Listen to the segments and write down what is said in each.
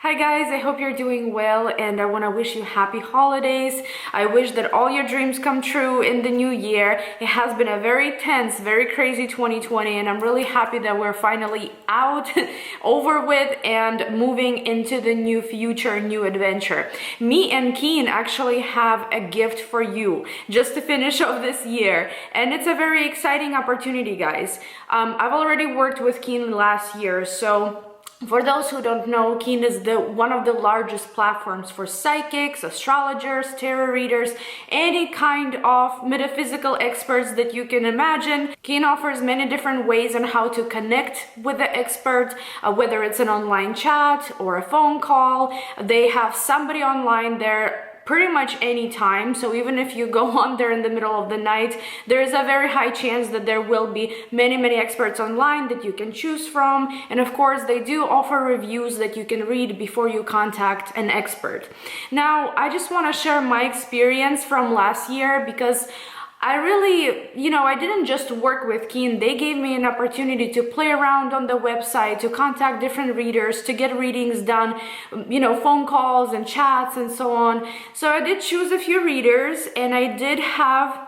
Hi guys, I hope you're doing well and I want to wish you happy holidays. I wish that all your dreams come true in the new year. It has been a very tense, very crazy 2020 and I'm really happy that we're finally out, over with and moving into the new future, new adventure. Me and Keen actually have a gift for you just to finish off this year and it's a very exciting opportunity, guys. I've already worked with Keen last year, so for those who don't know, Keen is one of the largest platforms for psychics, astrologers, tarot readers, any kind of metaphysical experts that you can imagine. Keen offers many different ways on how to connect with the expert, whether it's an online chat or a phone call. They have somebody online there pretty much any time, so even if you go on there in the middle of the night, there is a very high chance that there will be many experts online that you can choose from. And of course they do offer reviews that you can read before you contact an expert. Now I just want to share my experience from last year, because I really, I didn't just work with Keen. They gave me an opportunity to play around on the website, to contact different readers, to get readings done, phone calls and chats and so on. So I did choose a few readers and I did have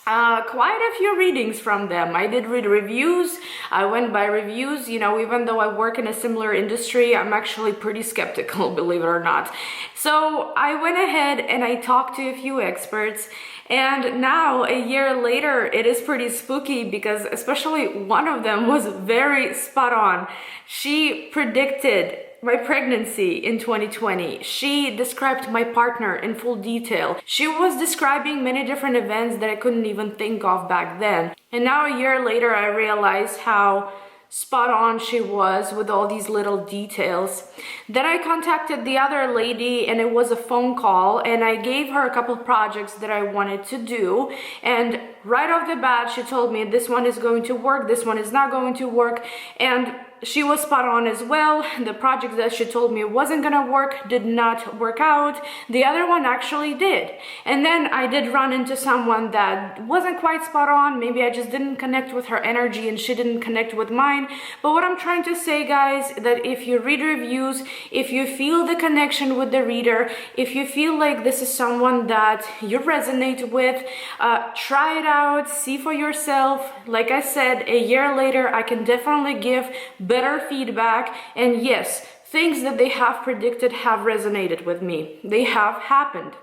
quite a few readings from them. I did read reviews. I went by reviews. Even though I work in a similar industry, I'm actually pretty skeptical, believe it or not. So I went ahead and I talked to a few experts. And now, a year later, it is pretty spooky because especially one of them was very spot on. She predicted my pregnancy in 2020. She described my partner in full detail. She was describing many different events that I couldn't even think of back then. And now a year later, I realized how spot on she was with all these little details. Then I contacted the other lady and it was a phone call and I gave her a couple of projects that I wanted to do, and right off the bat she told me this one is going to work, this one is not going to work, and she was spot on as well. The project that she told me wasn't gonna work did not work out. The other one actually did. And then I did run into someone that wasn't quite spot on. Maybe I just didn't connect with her energy and she didn't connect with mine. But what I'm trying to say, guys, that if you read reviews, if you feel the connection with the reader, if you feel like this is someone that you resonate with, try it out, see for yourself. Like I said, a year later, I can definitely give better feedback, and yes, things that they have predicted have resonated with me. They have happened.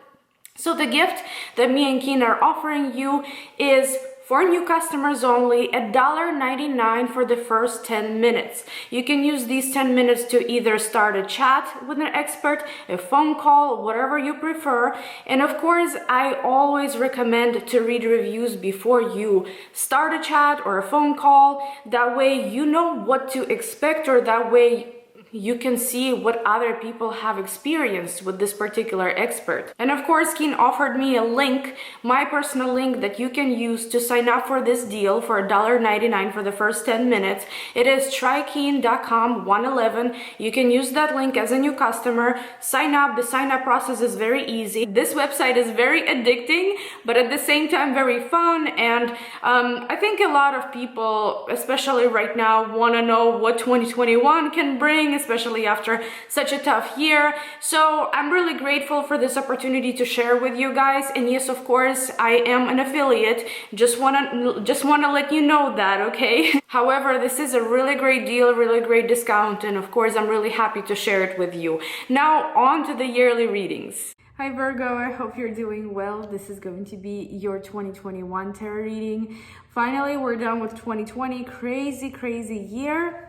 So the gift that me and Keen are offering you is for new customers only, $1.99 for the first 10 minutes. You can use these 10 minutes to either start a chat with an expert, a phone call, whatever you prefer. And of course, I always recommend to read reviews before you start a chat or a phone call. That way you know what to expect, or that way you can see what other people have experienced with this particular expert. And of course, Keen offered me a link, my personal link, that you can use to sign up for this deal for $1.99 for the first 10 minutes. It is trykeen.com/111. You can use that link as a new customer, sign up. The sign up process is very easy. This website is very addicting, but at the same time very fun. And I think a lot of people, especially right now, want to know what 2021 can bring, especially after such a tough year. So I'm really grateful for this opportunity to share with you guys. And yes, of course, I am an affiliate. Just wanna let you know that, okay? However, this is a really great deal, really great discount, and of course, I'm really happy to share it with you. Now, on to the yearly readings. Hi Virgo, I hope you're doing well. This is going to be your 2021 tarot reading. Finally, we're done with 2020. Crazy year.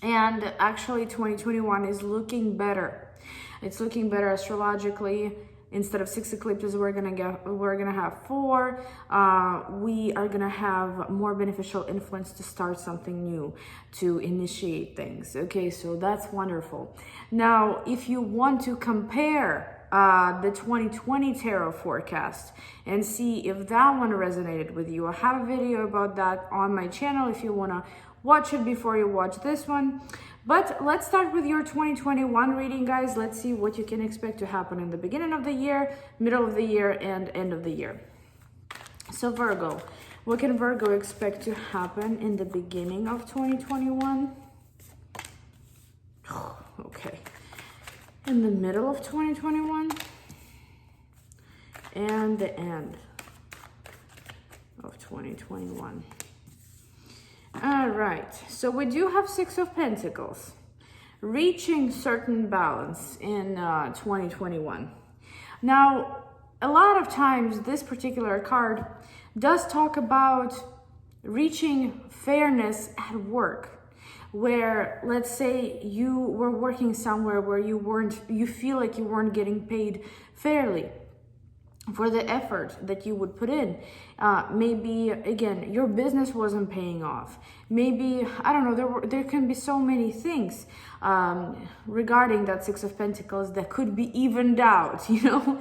And actually 2021 is looking better. It's looking better astrologically. Instead of 6 eclipses, we're gonna have 4. We are gonna have more beneficial influence to start something new, to initiate things. Okay, so that's wonderful. Now, if you want to compare the 2020 tarot forecast and see if that one resonated with you, I have a video about that on my channel if you wanna watch it before you watch this one. But let's start with your 2021 reading, guys. Let's see what you can expect to happen in the beginning of the year, middle of the year, and end of the year. So Virgo, what can Virgo expect to happen in the beginning of 2021? Okay. in the middle of 2021 and the end of 2021. All right, so we do have Six of Pentacles, reaching certain balance in 2021. Now, a lot of times this particular card does talk about reaching fairness at work, where let's say you were working somewhere where you feel like you weren't getting paid fairly for the effort that you would put in. Maybe again, your business wasn't paying off. Maybe, I don't know, there can be so many things regarding that Six of Pentacles that could be evened out, you know.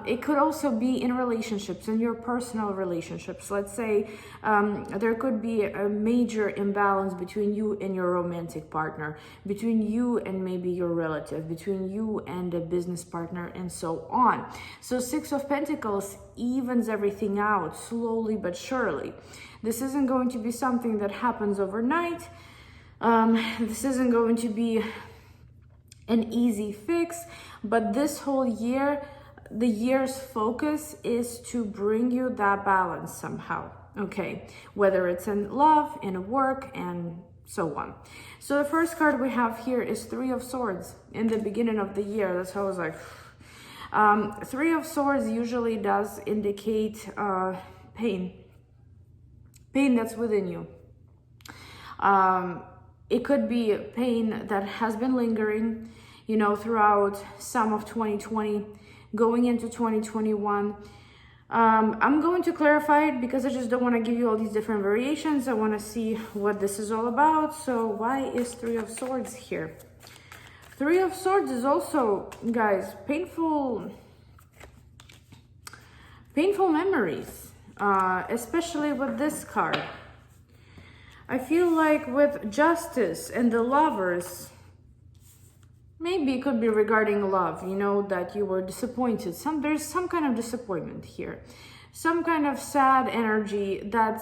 It could also be in relationships, in your personal relationships. Let's say there could be a major imbalance between you and your romantic partner, between you and maybe your relative, between you and a business partner, and so on. So Six of Pentacles evens everything out slowly but surely. This isn't going to be something that happens overnight. This isn't going to be an easy fix, but this whole year, the year's focus is to bring you that balance somehow, okay? Whether it's in love, in work, and so on. So the first card we have here is Three of Swords in the beginning of the year. That's how I was like, Three of Swords usually does indicate pain that's within you. It could be pain that has been lingering, you know, throughout some of 2020, going into 2021. I'm going to clarify it because I just don't want to give you all these different variations. I want to see what this is all about. So why is Three of Swords here? Three of Swords is also, guys, painful memories, especially with this card. I feel like with Justice and the Lovers, maybe it could be regarding love, you know, that you were disappointed. There's some kind of disappointment here. Some kind of sad energy that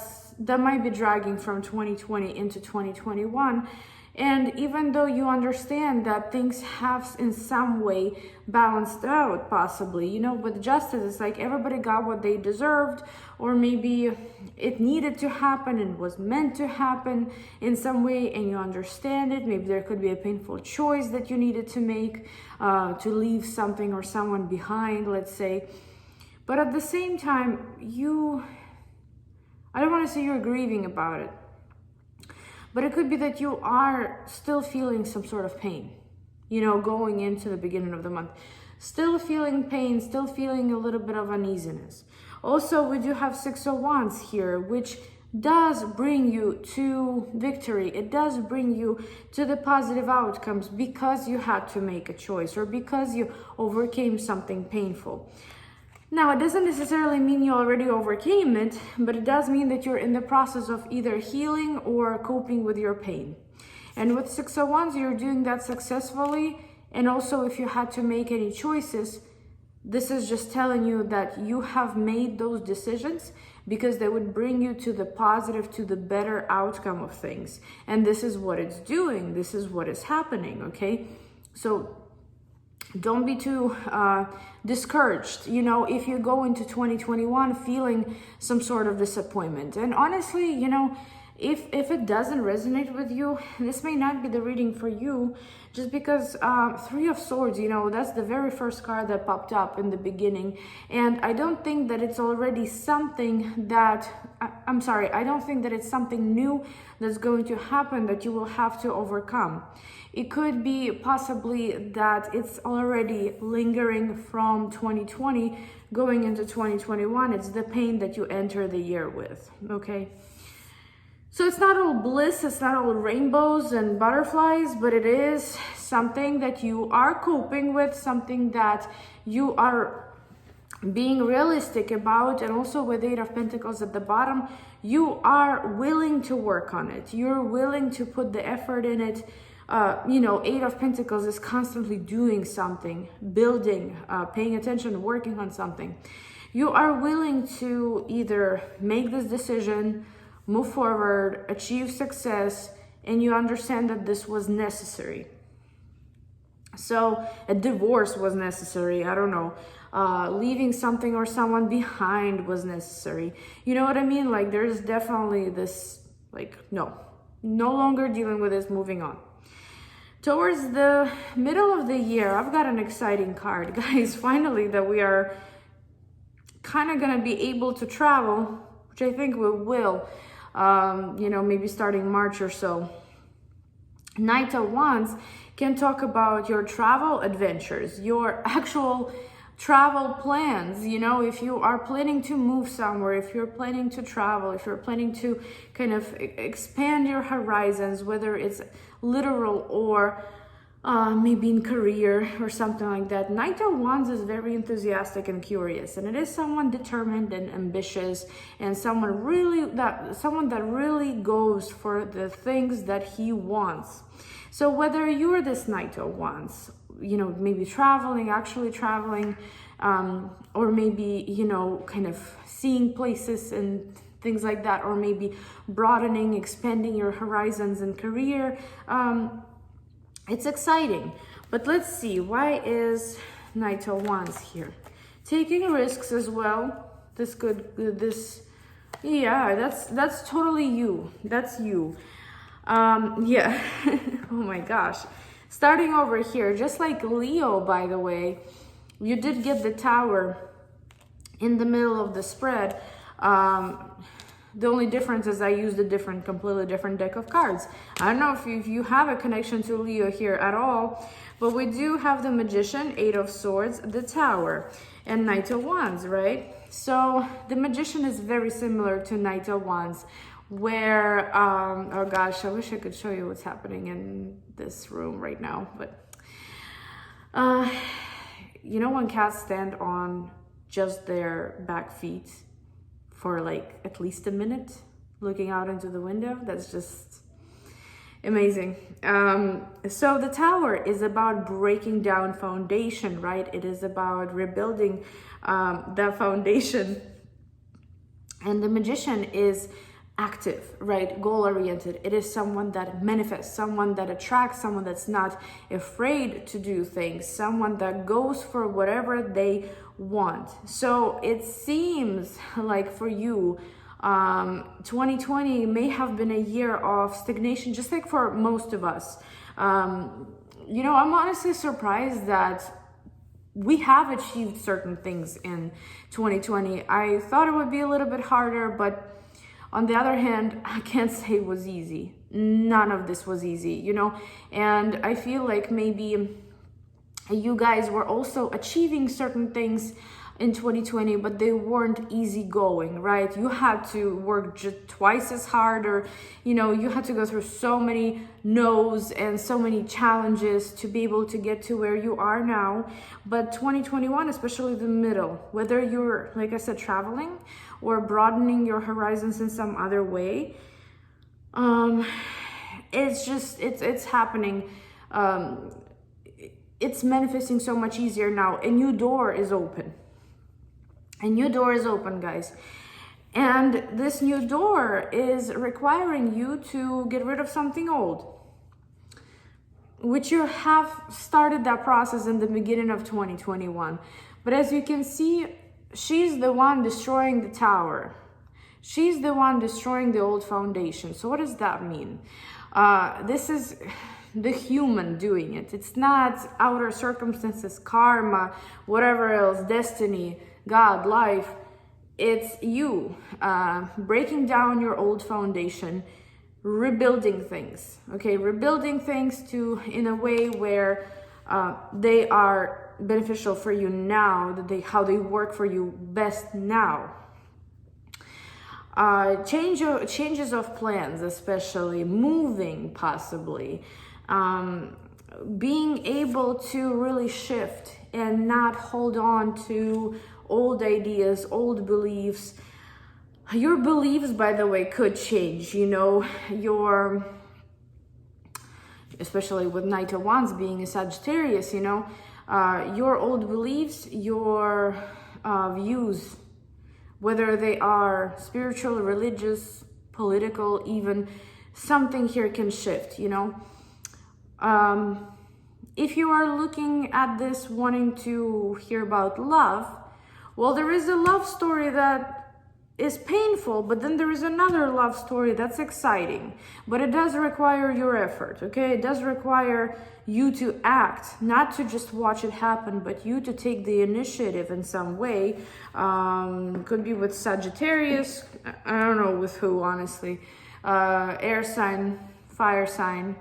might be dragging from 2020 into 2021. And even though you understand that things have in some way balanced out, possibly, you know, with Justice, it's like everybody got what they deserved, or maybe it needed to happen and was meant to happen in some way, and you understand it. Maybe there could be a painful choice that you needed to make to leave something or someone behind, let's say. But at the same time, I don't want to say you're grieving about it, but it could be that you are still feeling some sort of pain, you know, going into the beginning of the month. Still feeling pain, still feeling a little bit of uneasiness. Also, we do have Six of Wands here, which does bring you to victory. It does bring you to the positive outcomes because you had to make a choice or because you overcame something painful. Now, it doesn't necessarily mean you already overcame it, but it does mean that you're in the process of either healing or coping with your pain. And with Six of Wands, you're doing that successfully. And also, if you had to make any choices, this is just telling you that you have made those decisions because they would bring you to the positive, to the better outcome of things. And this is what it's doing. This is what is happening, okay? So don't be too discouraged, you know, if you go into 2021 feeling some sort of disappointment. And honestly, you know, if it doesn't resonate with you, this may not be the reading for you, just because Three of Swords, you know, that's the very first card that popped up in the beginning. And I don't think that it's already something that, I don't think that it's something new that's going to happen that you will have to overcome. It could be possibly that it's already lingering from 2020 going into 2021. It's the pain that you enter the year with, okay? So it's not all bliss, it's not all rainbows and butterflies, but it is something that you are coping with, something that you are being realistic about. And also with Eight of Pentacles at the bottom, you are willing to work on it. You're willing to put the effort in it. You know, Eight of Pentacles is constantly doing something, building, paying attention, working on something. You are willing to either make this decision, move forward, achieve success, and you understand that this was necessary. So a divorce was necessary. I don't know. Leaving something or someone behind was necessary. You know what I mean? Like there's definitely this, like, no longer dealing with this, moving on. Towards the middle of the year, I've got an exciting card, guys. Finally, that we are kind of going to be able to travel, which I think we will, you know, maybe starting March or so. Knight of Wands can talk about your travel adventures, your actual travel plans. You know, if you are planning to move somewhere, if you're planning to travel, if you're planning to kind of expand your horizons, whether it's literal or maybe in career or something like that. Knight of Wands is very enthusiastic and curious, and it is someone determined and ambitious, and someone that really goes for the things that he wants. So whether you're this Knight of Wands, you know, maybe traveling, actually traveling, or maybe, you know, kind of seeing places and things like that, or maybe broadening, expanding your horizons and career, it's exciting. But let's see, why is Knight of Wands here? Taking risks as well. Yeah, that's totally you. That's you. Yeah. Oh my gosh. Starting over here, just like Leo, by the way, you did get the Tower in the middle of the spread. The only difference is I used a completely different deck of cards. I don't know if you have a connection to Leo here at all, but we do have the Magician, Eight of Swords, the Tower, and Knight of Wands, right? So the Magician is very similar to Knight of Wands, where, oh gosh, I wish I could show you what's happening in this room right now, but, you know, when cats stand on just their back feet for like at least a minute, looking out into the window, that's just amazing. So the Tower is about breaking down foundation, right? It is about rebuilding that foundation. And the Magician is active, right? Goal-oriented. It is someone that manifests, someone that attracts, someone that's not afraid to do things, someone that goes for whatever they want. So it seems like for you, 2020 may have been a year of stagnation, just like for most of us. You know, I'm honestly surprised that we have achieved certain things in 2020. I thought it would be a little bit harder, but on the other hand, I can't say it was easy. None of this was easy, you know? And I feel like maybe you guys were also achieving certain things in 2020, but they weren't easy going, right? You had to work just twice as hard, or, you know, you had to go through so many no's and so many challenges to be able to get to where you are now. But 2021, especially the middle, whether you're, like I said, traveling or broadening your horizons in some other way, it's happening. It's manifesting so much easier now. A new door is open. A new door is open, guys. And this new door is requiring you to get rid of something old, which you have started that process in the beginning of 2021. But as you can see, she's the one destroying the Tower. She's the one destroying the old foundation. So what does that mean? This is the human doing it. It's not outer circumstances, karma, whatever else, destiny, God, life. It's you breaking down your old foundation, rebuilding things. Okay, rebuilding things in a way where they are beneficial for you now, how they work for you best now. Changes of plans, especially moving, possibly. Being able to really shift and not hold on to old ideas, old beliefs. Your beliefs, by the way, could change, you know, especially with Knight of Wands being a Sagittarius, you know, your old beliefs, your views, whether they are spiritual, religious, political, even, something here can shift, you know. if you are looking at this wanting to hear about love, well, there is a love story that is painful, but then there is another love story that's exciting. But it does require your effort, okay? It does require you to act, not to just watch it happen, but you to take the initiative in some way. Could be with Sagittarius, I don't know with who, honestly. Air sign, fire sign.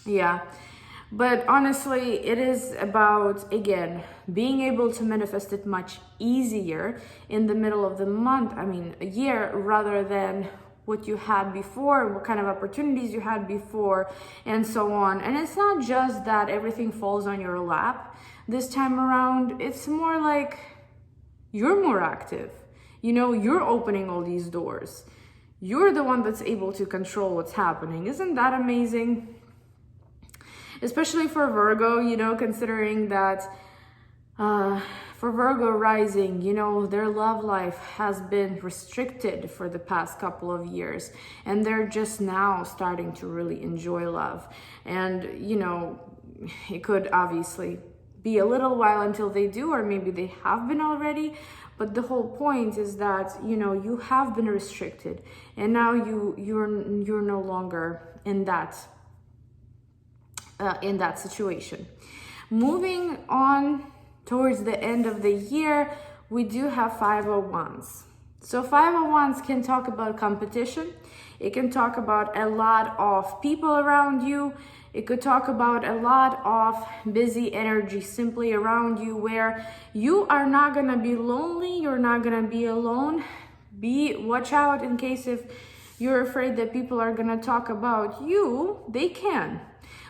Yeah. But honestly, it is about, again, being able to manifest it much easier in the middle of the month, a year, rather than what you had before, what kind of opportunities you had before, and so on. And it's not just that everything falls on your lap this time around. It's more like you're more active. You're opening all these doors. You're the one that's able to control what's happening. Isn't that amazing? Especially for Virgo, considering that for Virgo rising, their love life has been restricted for the past couple of years, and they're just now starting to really enjoy love. And, it could obviously be a little while until they do, or maybe they have been already. But the whole point is that, you have been restricted, and now you're no longer in that situation. Moving on towards the end of the year, we do have 501s. So 501s can talk about competition. It can talk about a lot of people around you. It could talk about a lot of busy energy simply around you, where you are not gonna be lonely, you're not gonna be alone. Watch out in case if you're afraid that people are gonna talk about you, they can.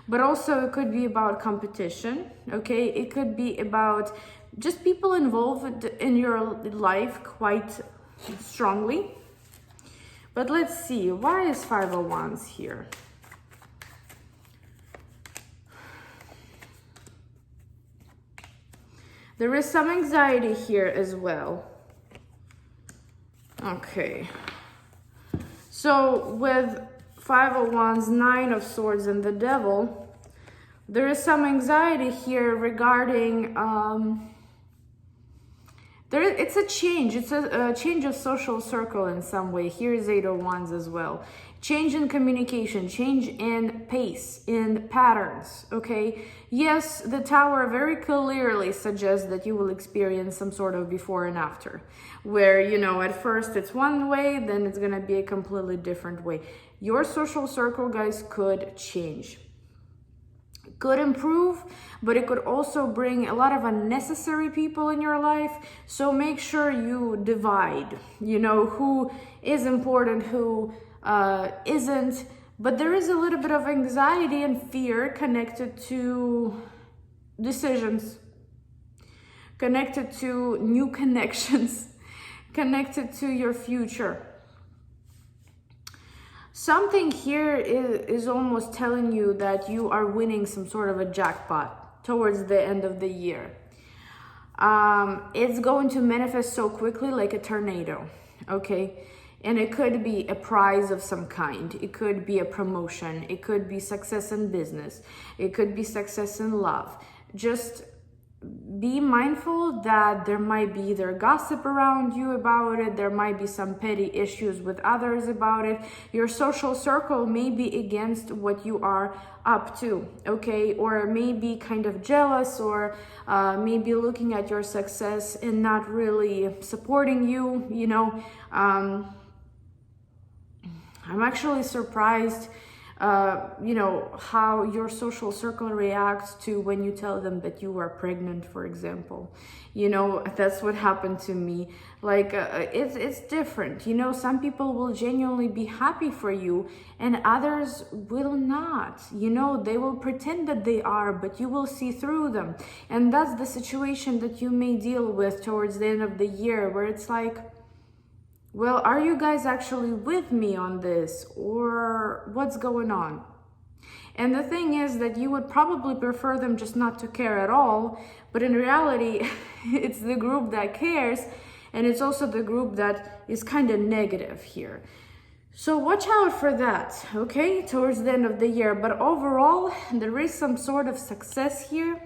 But also it could be about competition, okay? It could be about just people involved in your life quite strongly. But let's see, why is 501s here? There is some anxiety here as well. Okay. So with 501s, 9 of Swords, and the Devil, there is some anxiety here regarding it's a change. It's a change of social circle in some way. Here is 8 of Wands as well. Change in communication, change in pace, in patterns, okay? Yes, the Tower very clearly suggests that you will experience some sort of before and after, where, at first it's one way, then it's gonna be a completely different way. Your social circle, guys, could change. Could improve, but it could also bring a lot of unnecessary people in your life. So make sure you divide, who is important, who isn't. But there is a little bit of anxiety and fear connected to decisions, connected to new connections, connected to your future. Something here is almost telling you that you are winning some sort of a jackpot towards the end of the year. It's going to manifest so quickly, like a tornado, okay? And it could be a prize of some kind. It could be a promotion. It could be success in business. It could be success in love. Just be mindful that there might be either gossip around you about it, there might be some petty issues with others about it. Your social circle may be against what you are up to, okay? Or maybe kind of jealous, or maybe looking at your success and not really supporting you, I'm actually surprised how your social circle reacts to when you tell them that you are pregnant, for example. That's what happened to me. Like, it's different. Some people will genuinely be happy for you, and others will not. They will pretend that they are, but you will see through them. And that's the situation that you may deal with towards the end of the year, where it's like, well, are you guys actually with me on this, or what's going on? And the thing is that you would probably prefer them just not to care at all, but in reality, it's the group that cares, and it's also the group that is kind of negative here. So watch out for that, okay, towards the end of the year. But overall, there is some sort of success here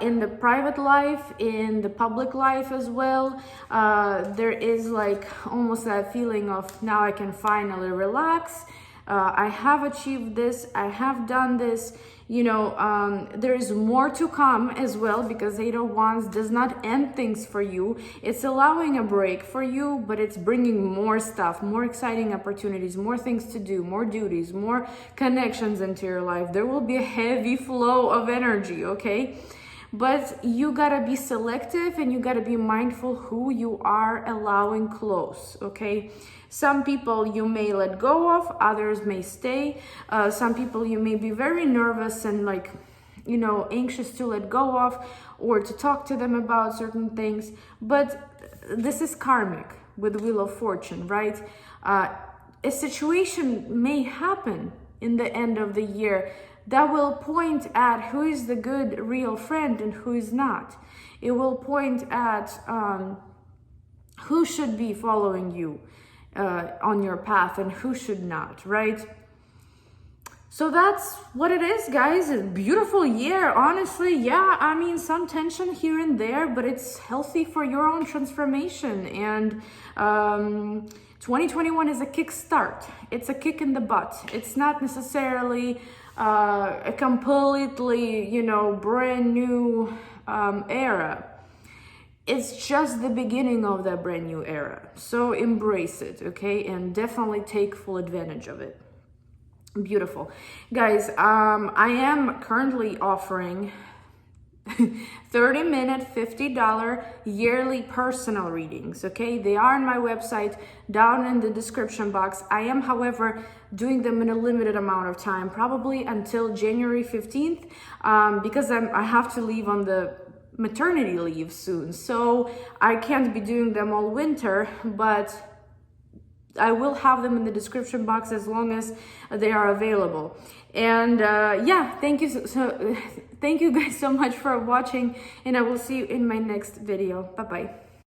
in the private life, in the public life as well. There is like almost that feeling of now I can finally relax. I have achieved this, I have done this. You know, there is more to come as well, because Eight of Wands does not end things for you. It's allowing a break for you, but it's bringing more stuff, more exciting opportunities, more things to do, more duties, more connections into your life. There will be a heavy flow of energy, okay? But you gotta be selective and you gotta be mindful who you are allowing close, okay? Some people you may let go of, others may stay. Some people you may be very nervous and like, you know, anxious to let go of or to talk to them about certain things. But this is karmic with Wheel of Fortune, right? A situation may happen in the end of the year that will point at who is the good real friend and who is not. It will point at who should be following you on your path and who should not, right? So that's what it is, guys. A beautiful year, honestly. Yeah, I mean, some tension here and there, but it's healthy for your own transformation. And 2021 is a kickstart. It's a kick in the butt. It's not necessarily a completely, you know, brand new era. It's just the beginning of that brand new era. So embrace it, okay? And definitely take full advantage of it. Beautiful. Guys, I am currently offering 30-minute, $50 yearly personal readings, okay? They are on my website, down in the description box. I am, however, doing them in a limited amount of time, probably until January 15th, because I have to leave on the maternity leave soon, so I can't be doing them all winter, but I will have them in the description box as long as they are available. And yeah, thank you guys so much for watching, and I will see you in my next video. Bye bye.